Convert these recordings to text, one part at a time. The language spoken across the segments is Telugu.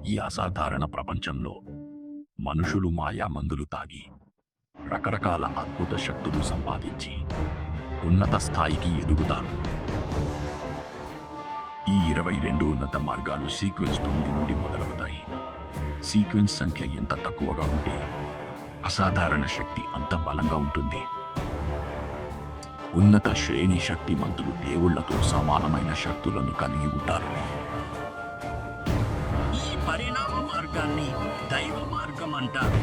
ఈ అసాధారణ ప్రపంచంలో మనుషులు మాయా మందులు తాగి రకరకాల అద్భుత శక్తులు సంపాదించి ఉన్నత స్థాయికి ఎదుగుతారు. ఈ 22 ఉన్నత మార్గాలు సీక్వెన్స్ 9 నుండి మొదలవుతాయి. సీక్వెన్స్ సంఖ్య ఎంత తక్కువగా ఉంటే అసాధారణ శక్తి అంత బలంగా ఉంటుంది. ఉన్నత శ్రేణి శక్తిమంతులు దేవుళ్లతో సమానమైన శక్తులను కలిగి ఉంటారు. ఈ పరిణామ మార్గాన్ని దైవ మార్గం అంటారు.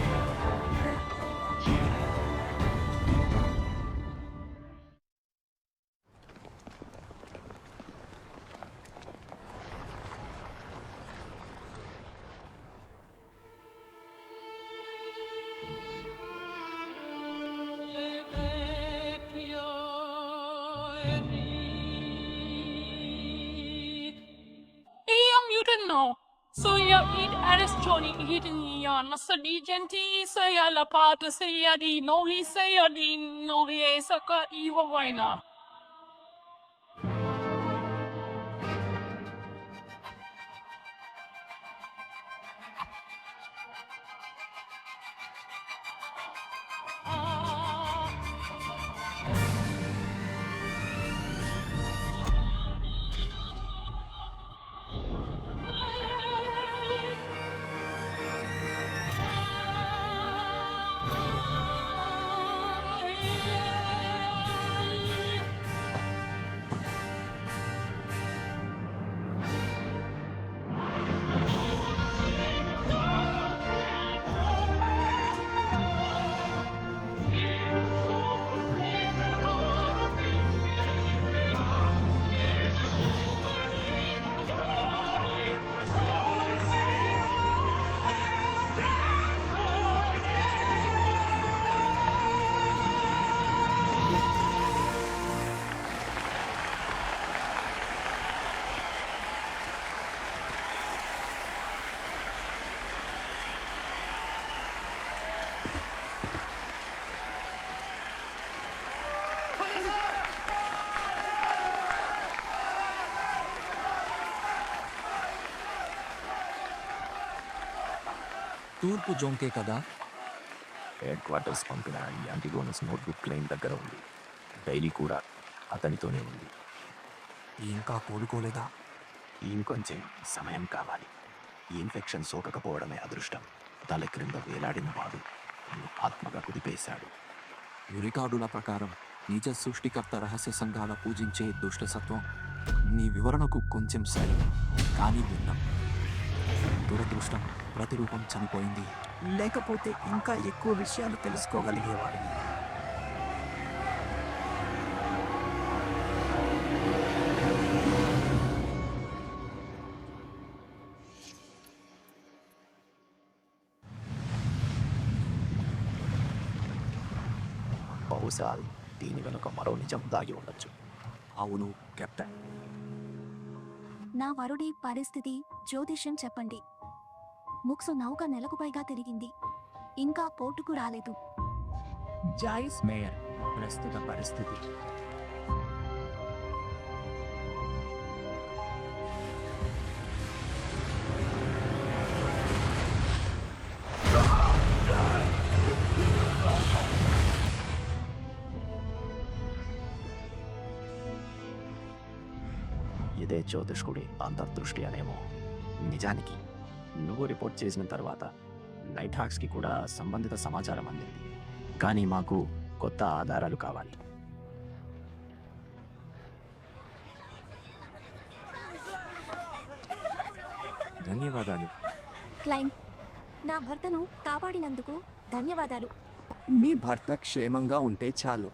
Mutant now. So ya eat Aris Johnny eating ya Nasadi Genti say ya la part say ya di no he say ya di no he saka Eva Vina. తూర్పు జోంకే కదా. హెడ్ క్వార్టర్స్ పంపిన యాంటిగోనస్ నోట్బుక్ క్లెయిమ్ దగ్గర ఉంది. డైలీ కూడా అతనితోనే ఉంది. ఇంకా కోలుకోలేదా? ఇంకొంచెం సమయం కావాలి. ఈ ఇన్ఫెక్షన్ సోకకపోవడమే అదృష్టం. తల క్రింద వేలాడిన వాడు ఆత్మగా కుదిపేశాడు. రికార్డుల ప్రకారం నిజ సృష్టికర్త రహస్య సంఘాల పూజించే దుష్టసత్వం నీ వివరణకు కొంచెం సరి కానీ భిన్నం. దురదృష్టం ప్రతిరూపం చనిపోయింది. లేకపోతే ఇంకా ఎక్కువ విషయాలు తెలుసుకోగలిగేవాడు. బహుశా దీని వెనుక మరో నిజం దాగి ఉండొచ్చు. అవును కెప్టెన్. నా వరుడి పరిస్థితి జ్యోతిష్యం చెప్పండి. ముక్సు నౌక నెలకు పైగా తిరిగింది, ఇంకా పోర్టుకు రాలేదు. జాయిస్ మేయర్ ప్రస్తుత పరిస్థితి ఇదే జ్యోతిష్కుడి అంతర్దృష్టి అనేమో. నిజానికి నువ్వు రిపోర్ట్ చేసిన తర్వాత నైట్ హాక్స్కి కూడా సంబంధిత సమాచారం అందింది. కానీ మాకు కొత్త ఆధారాలు కావాలి. ధన్యవాదాలు క్లైమ్, నా భర్తను కాపాడినందుకు ధన్యవాదాలు. మీ భర్త క్షేమంగా ఉంటే చాలు.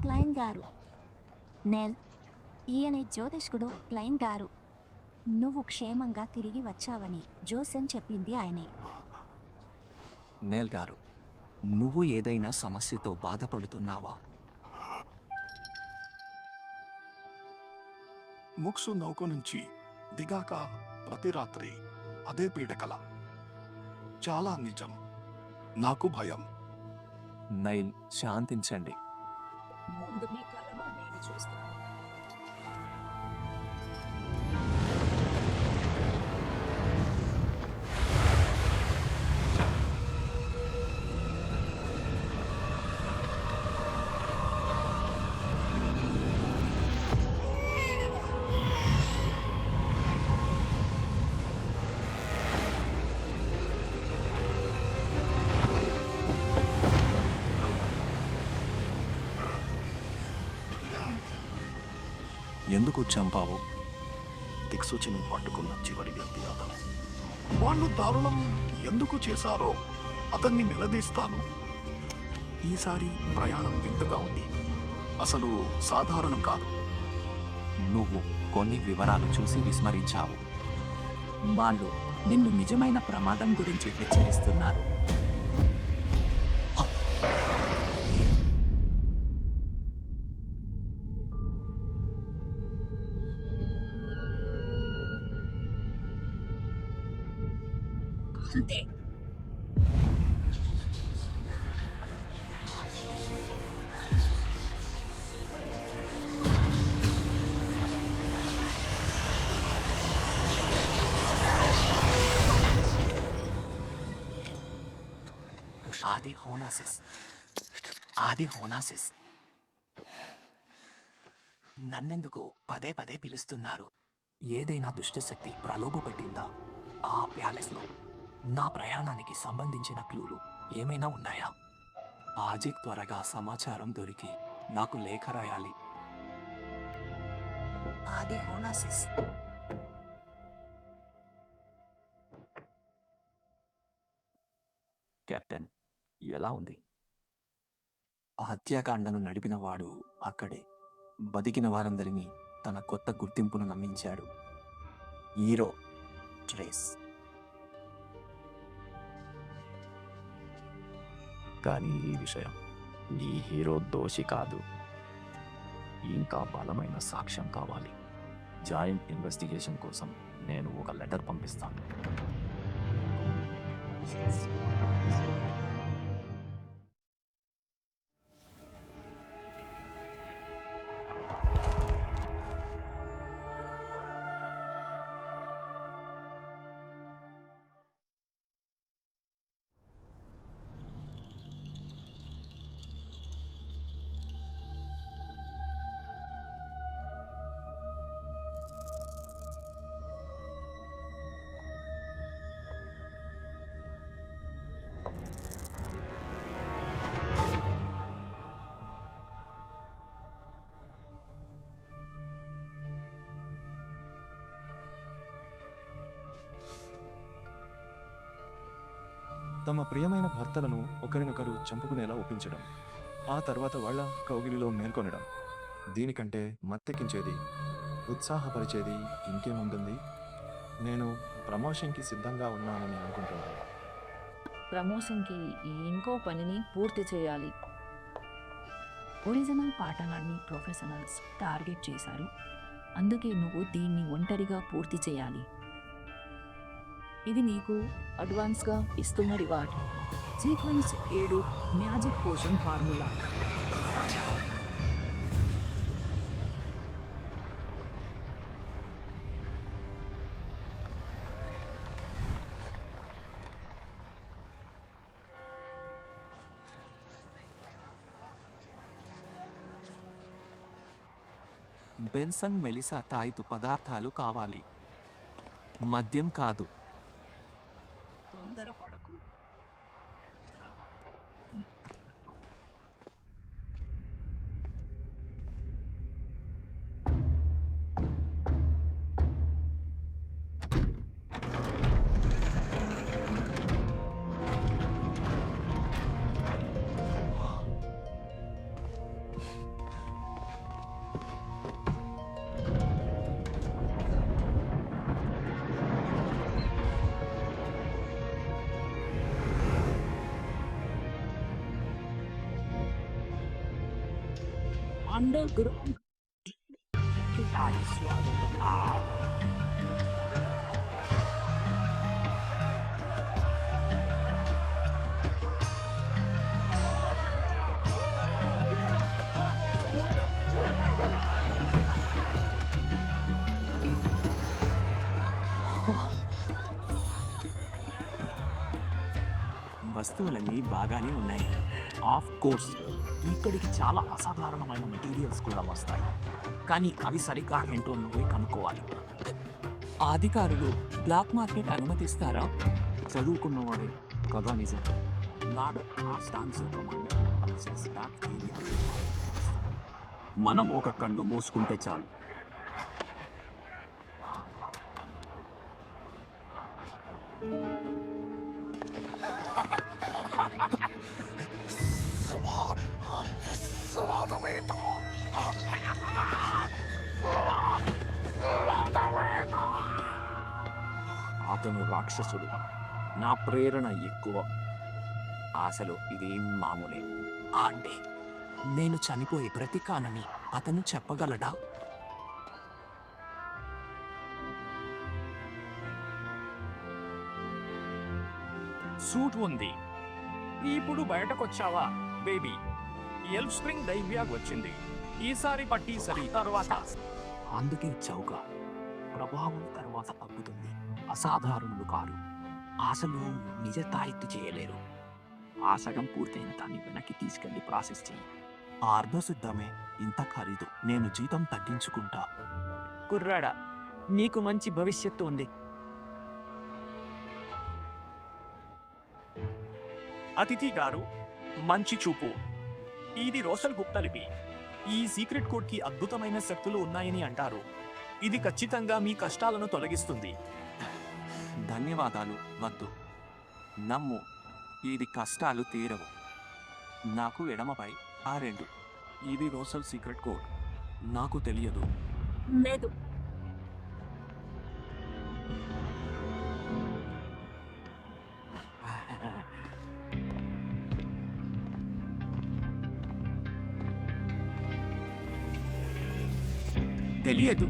క్లైన్ గారు, నెల్, ఈయన జ్యోతిష్కుడు క్లైన్ గారు. నువ్వు క్షేమంగా తిరిగి వచ్చావని జోసెన్ చెప్పింది ఆయనే. నేల్ గారు, నువ్వు ఏదైనా సమస్యతో బాధపడుతున్నావా? ముక్సు నౌక నుంచి దిగాక ప్రతి రాత్రి అదే పీడకల. చాలా నిజం. నాకు భయం. నైల్, శాంతించండి. ముందు మీ కళను నేను చూస్తాను. ఎందుకు చంపావు? దిక్సూచిని పట్టుకున్న చివరి వ్యక్తి అతను. వాళ్ళు దారుణం ఎందుకు చేశారో అతన్ని నిలదీస్తాను. ఈసారి ప్రయాణం వింతగా ఉంది. అసలు సాధారణం కాదు. నువ్వు కొన్ని వివరాలు చూసి విస్మరించావు. వాళ్ళు నిన్ను నిజమైన ప్రమాదం గురించి హెచ్చరిస్తున్నారు. అంతే. ఆది హోనాసిస్ నన్నెందుకు పదే పదే పిలుస్తున్నారు? ఏదైనా దుష్టశక్తి ప్రలోభపెట్టిందా? ఆ ప్యాలెస్లో నా ప్రయాణానికి సంబంధించిన క్లూలు ఏమైనా ఉన్నాయా? ఆజిక్ త్వరగా సమాచారం దొరికి నాకు లేఖ రాయాలి. ఆది హోనాసిస్. కెప్టెన్, ఎలా ఉంది? హత్యాకాండను నడిపిన వాడు అక్కడే. బతికిన వారందరినీ తన కొత్త గుర్తింపును నమ్మించాడు. Hero trace. కానీ ఈ విషయం ఈ హీరో దోషి కాదు. ఇంకా బలమైన సాక్ష్యం కావాలి. జాయింట్ ఇన్వెస్టిగేషన్ కోసం నేను ఒక లెటర్ పంపిస్తాను. తమ ప్రియమైన భర్తలను ఒకరినొకరు చంపుకునేలా ఒప్పించడం, ఆ తర్వాత వాళ్ళ కౌగిలిలో మేల్కొనడం. దీనికంటే మత్తెక్కించేది, ఉత్సాహపరిచేది ఇంకేముంటుంది? నేను ప్రమోషన్కి సిద్ధంగా ఉన్నానని అనుకుంటున్నాను. ప్రమోషన్కి ఇంకో పనిని పూర్తి చేయాలి. ఒరిజినల్ పాఠాన్ని ప్రొఫెషనల్స్ టార్గెట్ చేశారు. అందుకే నువ్వు దీన్ని ఒంటరిగా పూర్తి చేయాలి. ఇది నీకు అడ్వాన్స్గా ఇస్తున్న reward. Sequence 7 magic potion formula. Benson Melissa తాయితు పదార్థాలు కావాలి, మద్యం కాదు. తొందరపడకు. Underground. వస్తువులన్నీ బాగానే ఉన్నాయి. ఆఫ్ కోర్స్ ఇక్కడికి చాలా అసాధారణమైన మెటీరియల్స్ కూడా వస్తాయి, కానీ అవి సరిగ్గా ఏంటో నువ్వే కనుక్కోవాలి. అధికారులు బ్లాక్ మార్కెట్ అనుమతిస్తారా? చదువుకున్నవాడే కదా నిజం. నాడు ఆ స్టాంప్స్ మనం ఒక కన్ను మూసుకుంటే చాలు. అతను రాక్షసుడు. నా ప్రేరణ ఎక్కువ. అసలు ఇదేం మామూలే. అంటే నేను చనిపోయే ప్రతీకానని అతను చెప్పగలడా? సూట్ ఉంది. ఇప్పుడు బయటకొచ్చావా బేబీ? ఎల్ఫ్ స్ప్రింగ్ డైవ్యాగ్ వచ్చింది. ఈసారి పట్టి సరి తర్వాత అందుకే చౌక ప్రభావం తర్వాత తగ్గుతుంది. అసాధారణులు కారు. అసలు నిజ తాయెత్తు చేయలేరు. ఆ సగం పూర్తయిన దాన్ని వెనక్కి తీసుకెళ్లి ప్రాసెస్ చేయి. అర్ధసిద్ధమే. ఇంత ఖరీదు. నేను జీతం తగ్గించుకుంటా. కుర్రాడా, నీకు మంచి భవిష్యత్తు ఉంది. అతిథి గారు, మంచి చూపు. ఇది రోషల్ గుప్తా లిపి. ఈ సీక్రెట్ కోడ్ కి అద్భుతమైన శక్తులు ఉన్నాయని అంటారు. ఇది ఖచ్చితంగా మీ కష్టాలను తొలగిస్తుంది. ధన్యవాదాలు. వద్దు, నమ్ము, ఇది కష్టాలు తీరవు. నాకు ఎడమపై ఆ 2. ఇది రోసల్ సీక్రెట్ కోడ్. నాకు తెలియదు. లేదు. తెలియదు.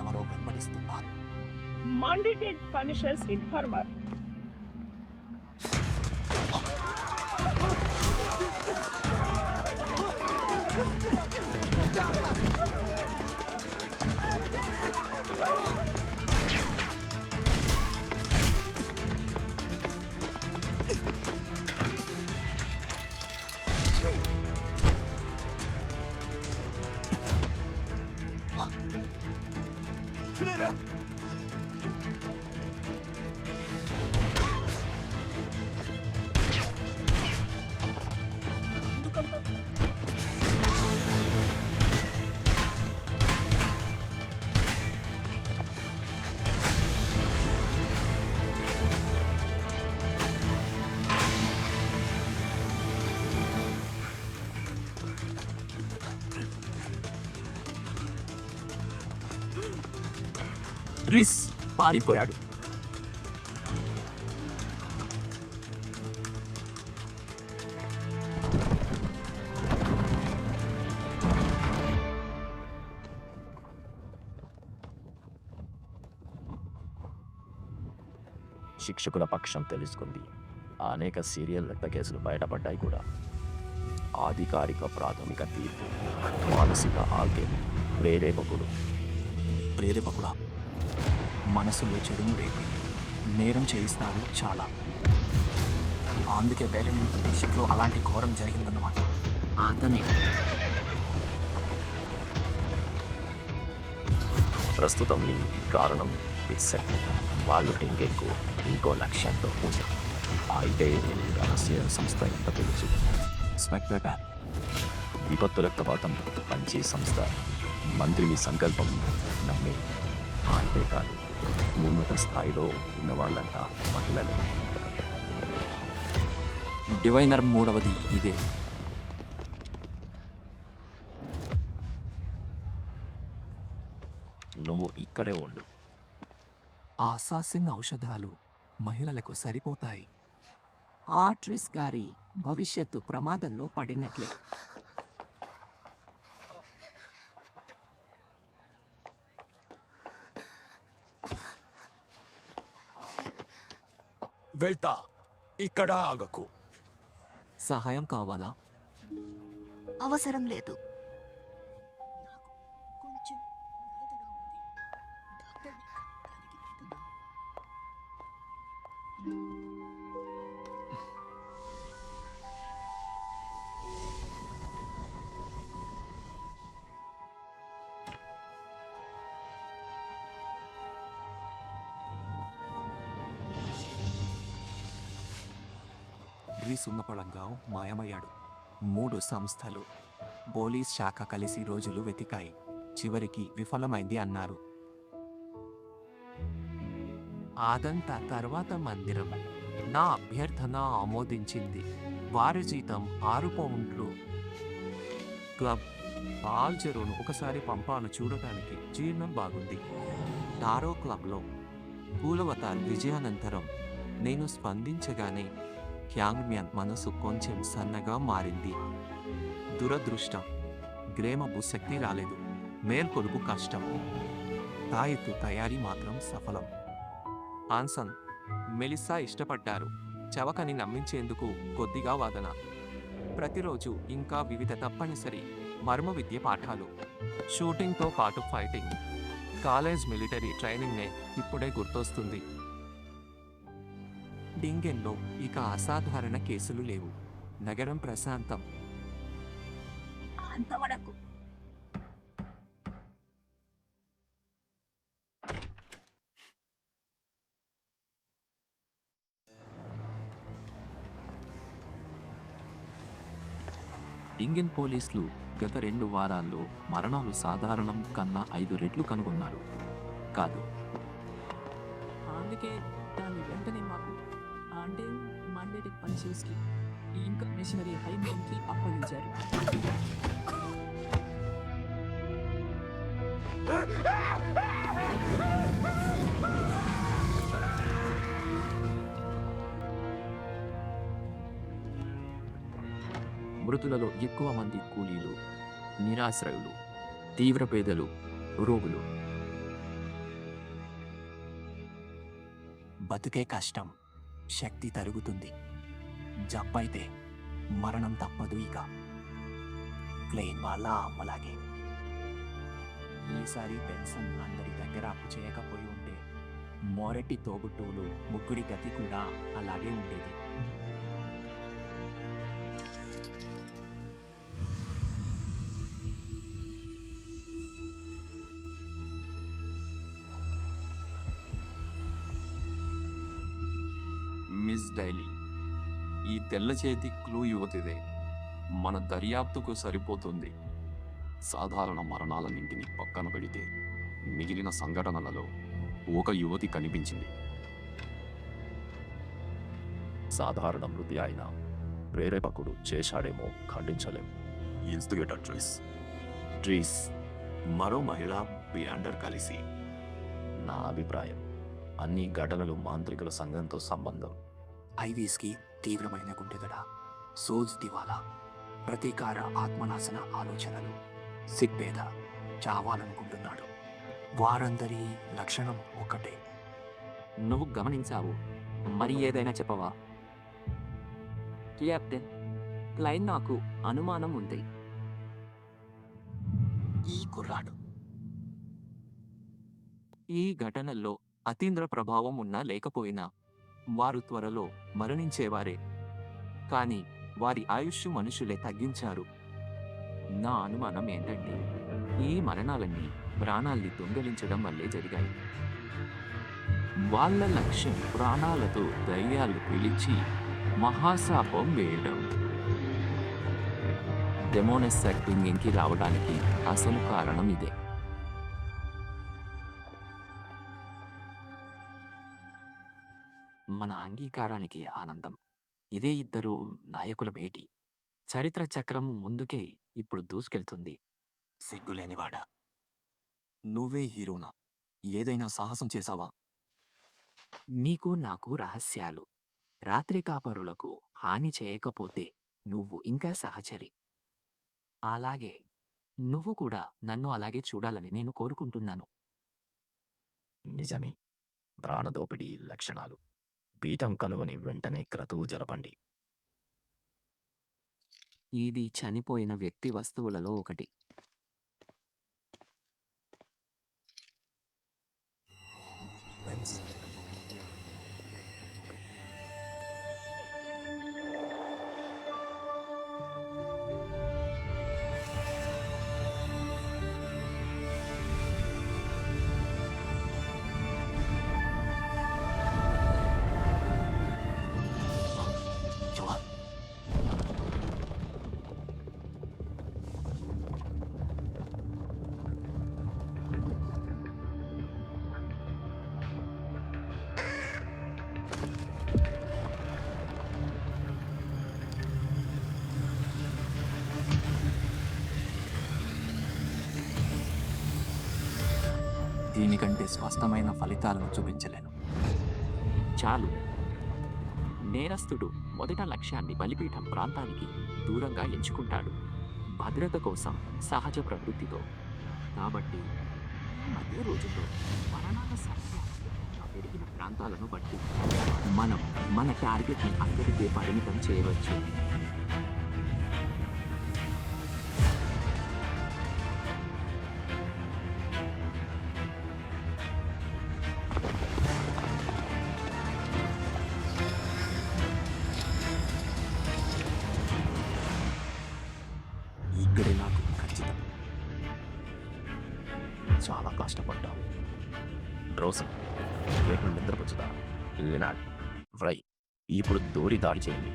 ఎవరో వెంబడిస్తున్నారు. Mandated punishes informer. రిస్ పారిపోయాడు. శిక్షకుల పక్షం తెలుసుకుంది. అనేక సీరియల్ రక్త కేసులు బయటపడ్డాయి కూడా. ఆధికారిక ప్రాథమిక తీర్పు మానసిక ఆరోగ్యం ప్రేరేపకుడు. ప్రేరేపకుడా? మనసులో చెడును రేపి నేరం చేయిస్తాడు చాలా. అందుకే బెర్లిన్ దేశంలో అలాంటి ఘోరం జరిగిందన్నమాట. అతనే ప్రస్తుతం ఈ కారణం ఫిక్సెడ్. వాళ్ళు టెంకెక్కు ఇంకో లక్ష్యంతో ఉంది. అయితే రహస్య సంస్థ ఎంత తెలుసు. స్పెక్టర్ విపత్తు రక్తపాతం మంచి సంస్థ. మంత్రి మీ సంకల్పం నమ్మి. అంతేకాదు, ఉన్నత స్థాయిలో ఉన్న వాళ్ళంతా మహిళలు. డివైనర్ 3వది ఇదే. నువ్వు ఇక్కడే ఉండు. అసాసిన్ ఔషధాలు మహిళలకు సరిపోతాయి. ఆట్రిస్ గారి భవిష్యత్తు ప్రమాదంలో పడినట్లే. వెళ్తా. ఇక్కడ ఆగకు. సహాయం కావాలా? అవసరం లేదు. డ్రీ సున్నపడంగా మాయమయ్యాడు. 3 సంస్థలు పోలీస్ శాఖ కలిసి రోజులు వెతికాయి. చివరికి విఫలమైంది అన్నారు. అదంతా తర్వాత మందిరం నా అభ్యర్థన ఆమోదించింది. వారి జీతం 6 పౌండ్లు. క్లబ్ ఆల్జెరోను ఒకసారి పంపాను చూడటానికి. జీర్ణం బాగుంది. టారో క్లబ్లో పూలవతార్ విజయానంతరం నేను స్పందించగానే క్యాంగ్మ్యాన్ మనసు కొంచెం సన్నగా మారింది. దురదృష్టం, గ్రేమబు శక్తి రాలేదు. మేల్కొలుపు కష్టం. తాయెత్తు తయారీ మాత్రం సఫలం. ఆన్సన్, మెలిసా ఇష్టపడ్డారు. చవకని నమ్మించేందుకు కొద్దిగా వాదన. ప్రతిరోజు ఇంకా వివిధ తప్పనిసరి మర్మ విద్య పాఠాలు. షూటింగ్తో పాటు ఫైటింగ్. కాలేజ్ మిలిటరీ ట్రైనింగ్నే ఇప్పుడే గుర్తొస్తుంది. డింగెన్లో ఇక అసాధారణ కేసులు లేవు. నగరం ప్రశాంతం. అంతవరకు ఇండియన్ పోలీసులు గత 2 వారాల్లో మరణాలు సాధారణం కన్నా 5 రెట్లు కనుగొన్నారు. కాదు, అందుకే దాన్ని వెంటనే మాకు అంటే మండేటెడ్ పనిచేసి ఇంకా మిషనరీ హైవేకి అప్పగించారు. మృతులలో ఎక్కువ మంది కూలీలు, నిరాశ్రయులు, తీవ్ర పేదలు, రోగులు. బతుకే కష్టం. శక్తి తరుగుతుంది. జబ్బైతే మరణం తప్పదు. ఇక క్లెయిన్ వాళ్ళ అమ్మలాగే. ఈసారి పెన్షన్ అందరి దగ్గర అప్పు చేయకపోయి ఉంటే మోరెట్టి తోబుట్టువులు ముగ్గురి గతి కూడా అలాగే ఉండేది. మిస్ డైలీ, ఈ తెల్ల చేతి క్లూ యువతిదే. మన దర్యాప్తుకు సరిపోతుంది. సాధారణ మరణాలన్నింటినీ పక్కన పెడితే మిగిలిన సంఘటనలలో ఒక యువతి కనిపించింది. సాధారణ మృతి అయినా ప్రేరేపకుడు చేశాడేమో ఖండించలేం. ఇన్స్టిగేటర్ ట్రీస్ మరో మహిళ బియాండర్ కలిసి. నా అభిప్రాయం అన్ని ఘటనలు మాంత్రికుల సంఘంతో సంబంధం. ఐవీస్కి తీవ్రమైన గుండెదడ, సోజ్ దివాలా, ప్రతీకార ఆత్మనాశన ఆలోచనలు, సిగ్బేద చావాలనుకుంటున్నాడు. వారందరి లక్షణం ఒక్కటే. నువ్వు గమనించావు, మరి ఏదైనా చెప్పవా? కెప్టెన్, క్లైన్ నాకు అనుమానం ఉంది. ఈ కుర్రాడు ఈ ఘటనల్లో అతీంద్ర ప్రభావం ఉన్నా లేకపోయినా వారు త్వరలో మరణించేవారే. కానీ వారి ఆయుష్ మనుషులే తగ్గించారు. నా అనుమానం ఏంటంటే ఈ మరణాలన్నీ ప్రాణాల్ని దొంగలించడం వల్లే జరిగాయి. వాళ్ళ లక్ష్యం ప్రాణాలతో దయ్యాలు పిలిచి మహాశాపం వేయడం. డెమోనస్ యాక్టింగ్కి రావడానికి అసలు కారణం ఇదే. మన అంగీకారానికి ఆనందం. ఇదే ఇద్దరు నాయకుల భేటీ. చరిత్ర చక్రం ముందుకే ఇప్పుడు దూసుకెళ్తుంది. సిగ్గులేనివాడా, నువ్వే హీరోనా? ఏదైనా సాహసం చేశావా? నీకు నాకు రహస్యాలు. రాత్రి కాపరులకు హాని చేయకపోతే నువ్వు ఇంకా సహచరి. అలాగే నువ్వు కూడా నన్ను అలాగే చూడాలని నేను కోరుకుంటున్నాను. నిజమే. ప్రాణదోపిడీ లక్షణాలు. పీఠం కనుగొని వెంటనే క్రతువు జరపండి. ఇది చనిపోయిన వ్యక్తి వస్తువులలో ఒకటి. జవాన్, దీనికంటే స్పష్టమైన ఫలితాలను చూపించలేను. చాలు. నేరస్తుడు మొదట లక్ష్యాన్ని బలిపీఠం ప్రాంతానికి దూరంగా ఎంచుకుంటాడు, భద్రత కోసం, సహజ ప్రవృత్తితో. కాబట్టి మధ్య రోజుల్లో మరణాల సంఖ్య పెరిగిన ప్రాంతాలను బట్టి మనం మన టార్గెట్ని అక్కడికే పరిమితం చేయవచ్చు. ఇక్కడే నాకు ఖచ్చితం. చాలా కష్టపడ్డాం. రోసన్ రేపు నిద్రపుచ్చుదా. లినాడ్, ఫ్రై ఇప్పుడు దూరి దాడి చేయండి.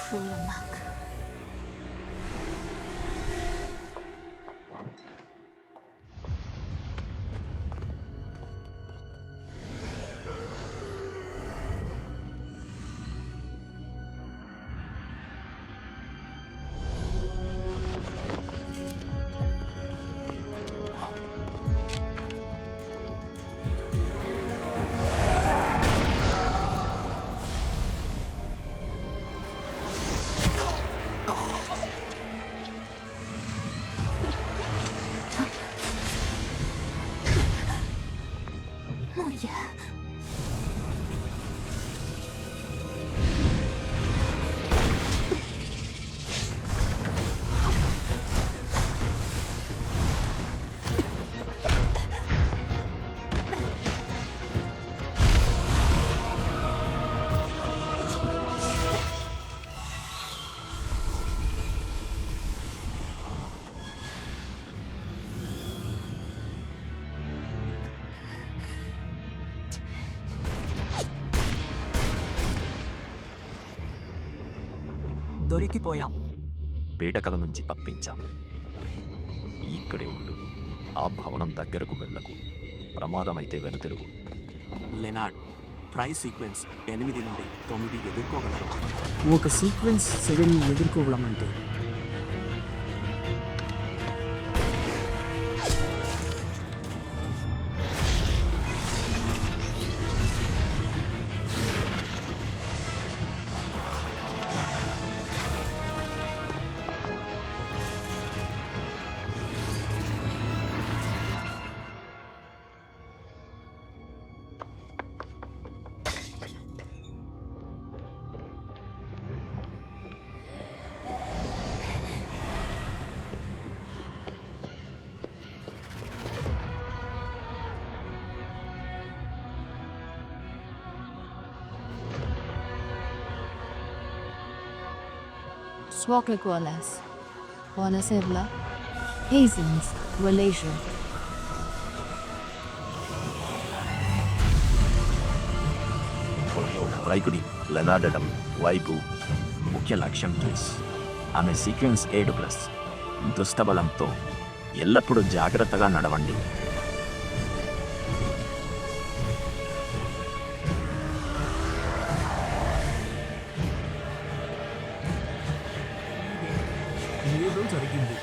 Full luck. దొరికిపోయాం. పీడకల నుంచి తప్పించాం. ఇక్కడే ఉండు. ఆ భవనం దగ్గరకు వెళ్ళకు. ప్రమాదమైతే వెనుతిరుగు. లెనార్డ్, ట్రై సీక్వెన్స్ 8 నుండి 9 ఎదుర్కోగలరు. ఒక సీక్వెన్స్ 7 ఎదుర్కోవడం అంటే Swakakwalas, Wanasevla, Hazens, Malaysia. రైకుడి లెనాడడం వైపు ముఖ్య లక్ష్యం కేస్. ఆమె సీక్వెన్స్ 7+. దుష్టబలంతో ఎల్లప్పుడూ జాగ్రత్తగా నడవండి. ఏదో జరిగింది.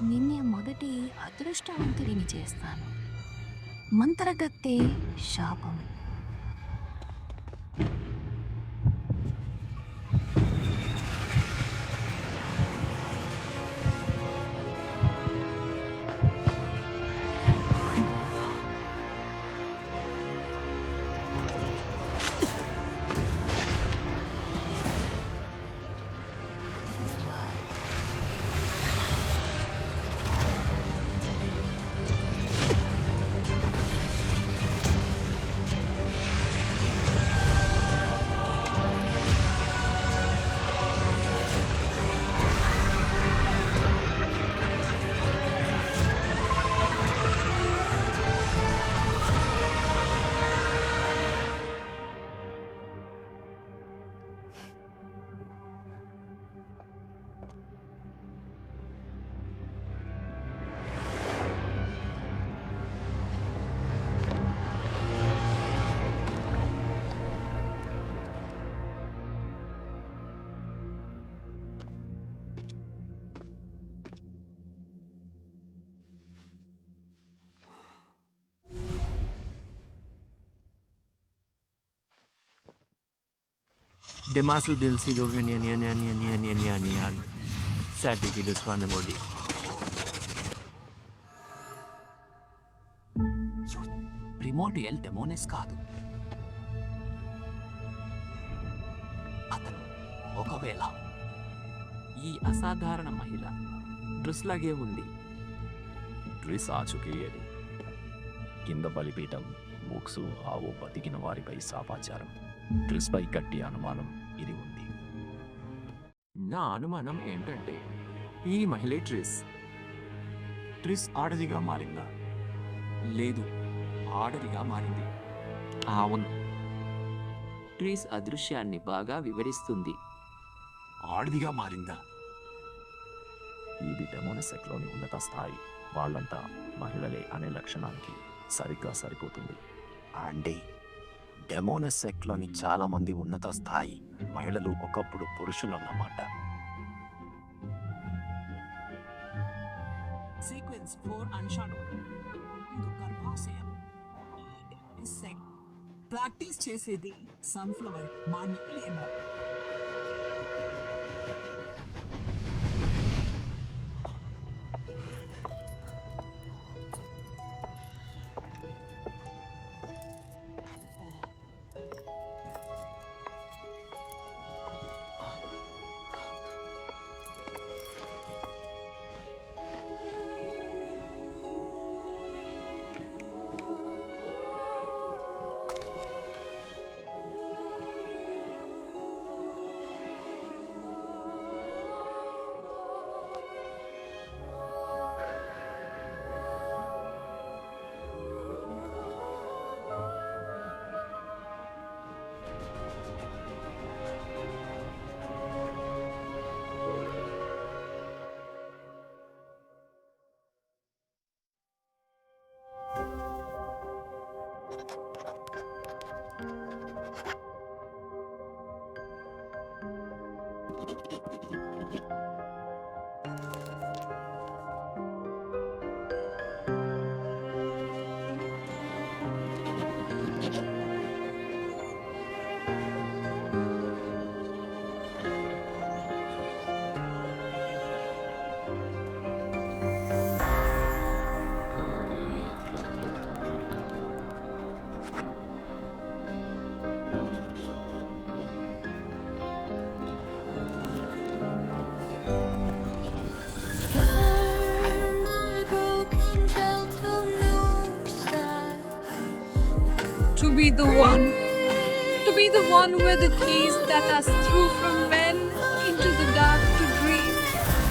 నిన్నే మొదటి అదృష్టవంతుడిని చేస్తాను. మంత్రగత్తె శాపం. Demasu del Sido Nian Sadiki the Swanamodi. Primordial demoness కాదు. అతను ఒకవేళ ఈ అసాధారణ మహిళ డ్రెస్లాగే ఉంది. డ్రిస్ ఆచుకేయది. కింద బలిపీఠం, ముక్సు, ఆవు బతికిన వారిపై సాపాచారం. డ్రిస్పై గట్టి అనుమానం ఇది ఉంది. నా అనుమానం ఏంటంటే ఈ మహిళే ట్రిస్. ట్రిస్ ఆడదిగా మారిందా? లేదు, ఆడదిగా మారింది. అవును, ట్రిస్ అదృశ్యాన్ని బాగా వివరిస్తుంది. ఆడదిగా మారిందా? ఇది డెమోనెసెక్లోని ఉన్నత స్థాయి. వాళ్ళంతా మహిళలే అనే లక్షణానికి సరిగ్గా సరిపోతుంది. అంటే డెమోనెసెక్లోని చాలా మంది ఉన్నత స్థాయి మహిళలు ఒకప్పుడు పురుషులు అన్నమాట. సీక్వెన్స్ 4 అన్షాడోడ్. ఇది గర్భాశయం. ప్రాక్టీస్ చేసేది sunflower మాన్యులేమో. To be the one. To be the one where the keys that us through from men into the dark to dream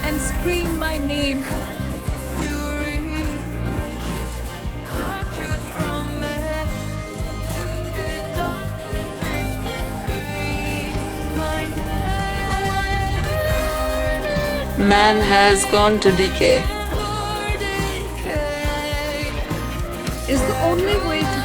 and scream my name. Man has gone to decay. Is the only way to